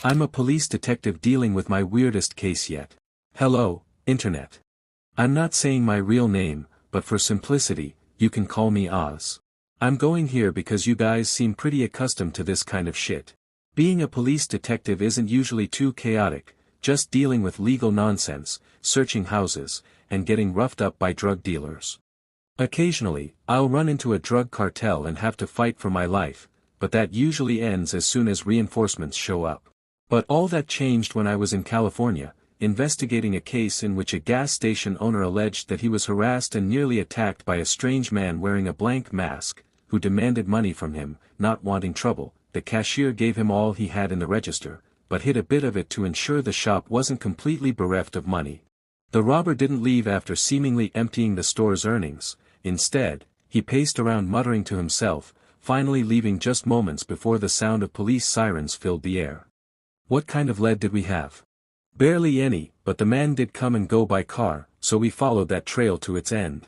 I'm a police detective dealing with my weirdest case yet. Hello, Internet. I'm not saying my real name, but for simplicity, you can call me Oz. I'm going here because you guys seem pretty accustomed to this kind of shit. Being a police detective isn't usually too chaotic, just dealing with legal nonsense, searching houses, and getting roughed up by drug dealers. Occasionally, I'll run into a drug cartel and have to fight for my life, but that usually ends as soon as reinforcements show up. But all that changed when I was in California, investigating a case in which a gas station owner alleged that he was harassed and nearly attacked by a strange man wearing a blank mask, who demanded money from him. Not wanting trouble, the cashier gave him all he had in the register, but hid a bit of it to ensure the shop wasn't completely bereft of money. The robber didn't leave after seemingly emptying the store's earnings. Instead, he paced around muttering to himself, finally leaving just moments before the sound of police sirens filled the air. What kind of lead did we have? Barely any, but the man did come and go by car, so we followed that trail to its end.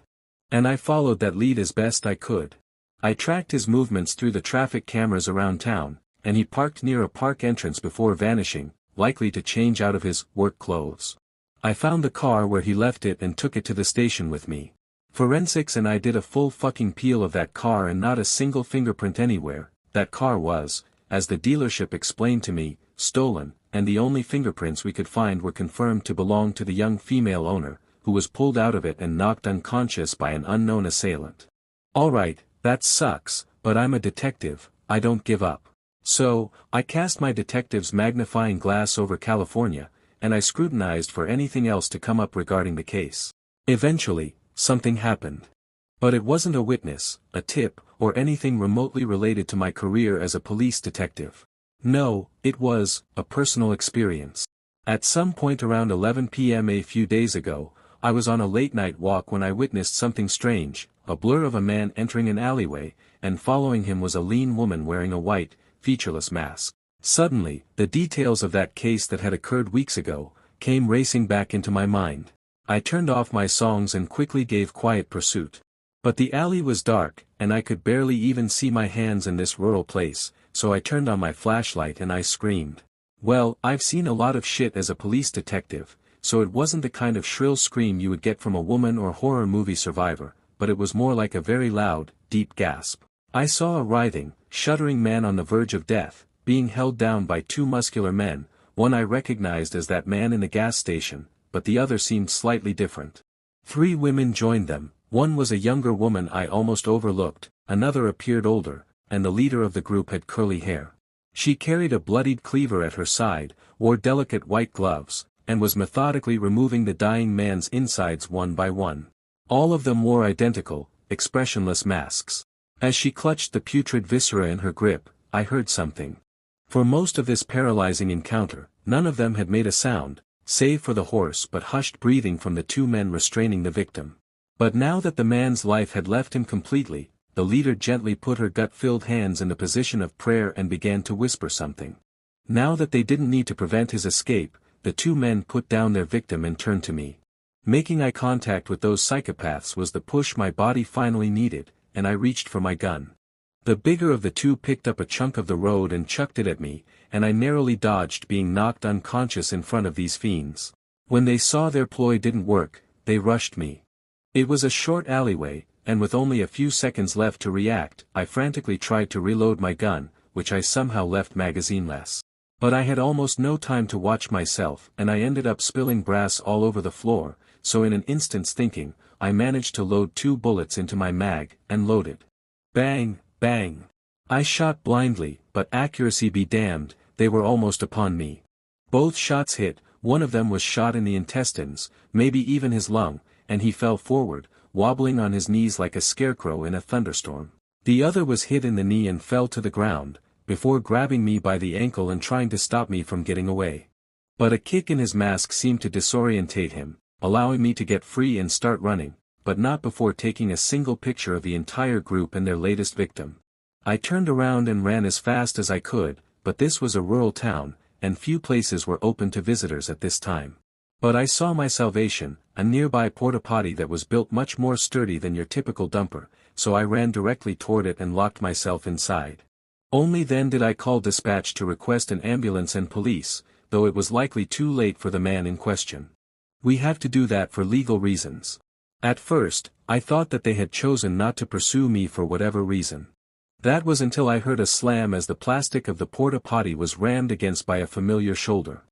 And I followed that lead as best I could. I tracked his movements through the traffic cameras around town, and he parked near a park entrance before vanishing, likely to change out of his work clothes. I found the car where he left it and took it to the station with me. Forensics and I did a full fucking peel of that car and not a single fingerprint anywhere. That car was, as the dealership explained to me, stolen, and the only fingerprints we could find were confirmed to belong to the young female owner, who was pulled out of it and knocked unconscious by an unknown assailant. Alright, that sucks, but I'm a detective, I don't give up. So, I cast my detective's magnifying glass over California, and I scrutinized for anything else to come up regarding the case. Eventually, something happened. But it wasn't a witness, a tip, or anything remotely related to my career as a police detective. No, it was a personal experience. At some point around 11 p.m. a few days ago, I was on a late-night walk when I witnessed something strange, a blur of a man entering an alleyway, and following him was a lean woman wearing a white, featureless mask. Suddenly, the details of that case that had occurred weeks ago, came racing back into my mind. I turned off my songs and quickly gave quiet pursuit. But the alley was dark, and I could barely even see my hands in this rural place, so I turned on my flashlight and I screamed. Well, I've seen a lot of shit as a police detective, so it wasn't the kind of shrill scream you would get from a woman or horror movie survivor, but it was more like a very loud, deep gasp. I saw a writhing, shuddering man on the verge of death, being held down by two muscular men. One I recognized as that man in the gas station, but the other seemed slightly different. 3 women joined them. One was a younger woman I almost overlooked, another appeared older, and the leader of the group had curly hair. She carried a bloodied cleaver at her side, wore delicate white gloves, and was methodically removing the dying man's insides one by one. All of them wore identical, expressionless masks. As she clutched the putrid viscera in her grip, I heard something. For most of this paralyzing encounter, none of them had made a sound, save for the hoarse but hushed breathing from the 2 men restraining the victim. But now that the man's life had left him completely, the leader gently put her gut-filled hands in a position of prayer and began to whisper something. Now that they didn't need to prevent his escape, the 2 men put down their victim and turned to me. Making eye contact with those psychopaths was the push my body finally needed, and I reached for my gun. The bigger of the 2 picked up a chunk of the road and chucked it at me, and I narrowly dodged being knocked unconscious in front of these fiends. When they saw their ploy didn't work, they rushed me. It was a short alleyway, and with only a few seconds left to react, I frantically tried to reload my gun, which I somehow left magazineless. But I had almost no time to watch myself, and I ended up spilling brass all over the floor, so in an instant's thinking, I managed to load 2 bullets into my mag, and loaded. Bang, bang. I shot blindly, but accuracy be damned, they were almost upon me. Both shots hit, one of them was shot in the intestines, maybe even his lung, and he fell forward, wobbling on his knees like a scarecrow in a thunderstorm. The other was hit in the knee and fell to the ground, before grabbing me by the ankle and trying to stop me from getting away. But a kick in his mask seemed to disorientate him, allowing me to get free and start running, but not before taking a single picture of the entire group and their latest victim. I turned around and ran as fast as I could, but this was a rural town, and few places were open to visitors at this time. But I saw my salvation, a nearby porta-potty that was built much more sturdy than your typical dumper, so I ran directly toward it and locked myself inside. Only then did I call dispatch to request an ambulance and police, though it was likely too late for the man in question. We have to do that for legal reasons. At first, I thought that they had chosen not to pursue me for whatever reason. That was until I heard a slam as the plastic of the porta-potty was rammed against by a familiar shoulder.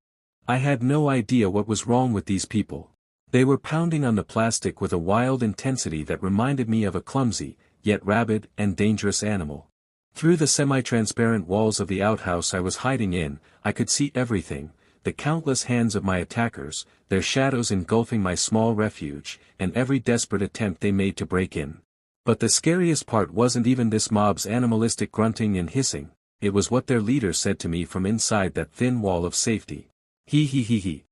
I had no idea what was wrong with these people. They were pounding on the plastic with a wild intensity that reminded me of a clumsy, yet rabid and dangerous animal. Through the semi-transparent walls of the outhouse I was hiding in, I could see everything, the countless hands of my attackers, their shadows engulfing my small refuge, and every desperate attempt they made to break in. But the scariest part wasn't even this mob's animalistic grunting and hissing, it was what their leader said to me from inside that thin wall of safety. He.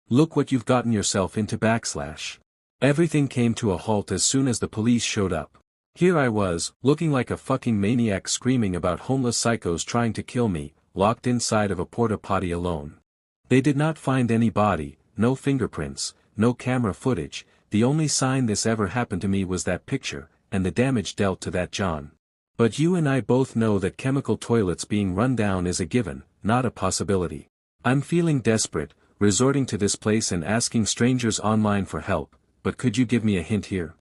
Look what you've gotten yourself into /. Everything came to a halt as soon as the police showed up. Here I was, looking like a fucking maniac screaming about homeless psychos trying to kill me, locked inside of a porta-potty alone. They did not find any body, no fingerprints, no camera footage, the only sign this ever happened to me was that picture, and the damage dealt to that John. But you and I both know that chemical toilets being run down is a given, not a possibility. I'm feeling desperate, resorting to this place and asking strangers online for help, but could you give me a hint here?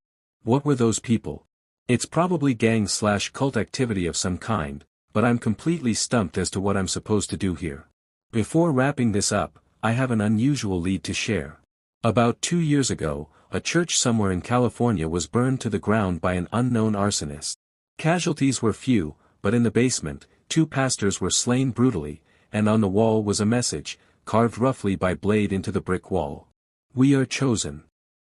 What were those people? It's probably gang/cult activity of some kind, but I'm completely stumped as to what I'm supposed to do here. Before wrapping this up, I have an unusual lead to share. About 2 years ago, a church somewhere in California was burned to the ground by an unknown arsonist. Casualties were few, but in the basement, 2 pastors were slain brutally, and on the wall was a message, carved roughly by blade into the brick wall. We are chosen.